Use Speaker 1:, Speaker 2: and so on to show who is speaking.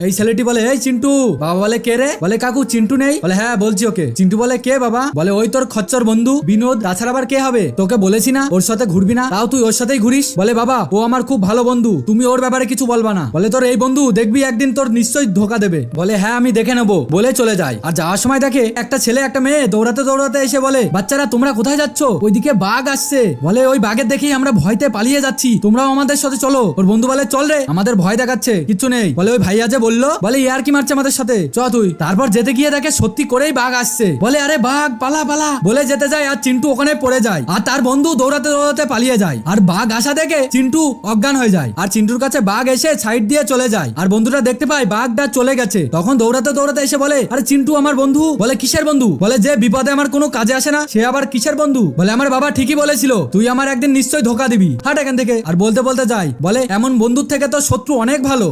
Speaker 1: এই ছেলেটি বলে, এই চিন্টু। বাবা বলে, কে রে? বলে, কাকু চিন্টু নেই? বলে, হ্যাঁ বলছি ওকে। চিন্টু বলে, কে বাবা? বলে, ওই তোর খচ্চর বন্ধু বিনোদ, তাছাড়া আবার কে হবে? তোকে বলেছি না ওর সাথে ঘুরবি না, তাও তুই ওর সাথেই ঘুরিস। বলে, বাবা ও আমার খুব ভালো বন্ধু, তুমি ওর ব্যাপারে কিছু বলবা না। বলে, তোর এই বন্ধু দেখবি একদিন তোর নিশ্চয়ই ধোকা দেবে। বলে, হ্যাঁ আমি দেখে নেবো, বলে চলে যায়। আর যাওয়ার সময় দেখে একটা ছেলে একটা মেয়ে দৌড়াতে দৌড়াতে এসে বলে, বাচ্চারা তোমরা কোথায় যাচ্ছ? ওইদিকে বাঘ আসছে। বলে, ওই বাঘের দেখেই আমরা ভয়তে পালিয়ে যাচ্ছি, তোমরাও আমাদের সাথে চলো। ওর বন্ধু বলে, চল রে, আমাদের ভয় দেখাচ্ছে, কিচ্ছু নেই। বলে, ওই ভাইয়া যে বললো, বলে ইয়ার কি মারছে আমাদের সাথে, চ তুই। তারপর যেতে গিয়ে দেখে সত্যি করেই বাঘ আসছে। বলে, আরে বাঘ পালা পালা, বলে যেতে যায় আর চিন্টু ওখানে পড়ে যায়। আর তার বন্ধু দৌড়াতে দৌড়াতে পালিয়ে যায়। আর বাঘ আসা দেখে চিন্টু অজ্ঞান হয়ে যায়। আর চিন্টুর কাছে বাঘ এসে সাইড দিয়ে চলে যায়। আর বন্ধুটা দেখতে পায় বাঘটা চলে গেছে। তখন দৌড়াতে দৌড়াতে এসে বলে, আরে চিন্টু আমার বন্ধু। বলে, কিসের বন্ধু? বলে, যে বিপদে আমার কোনো কাজে আসে না সে আবার কিসের বন্ধু? বলে, আমার বাবা ঠিকই বলেছিল, তুই আমার একদিন নিশ্চয়ই ধোকা দিবি, হাট এখান থেকে। আর বলতে বলতে যায়, বলে, এমন বন্ধুর থেকে তো শত্রু অনেক ভালো।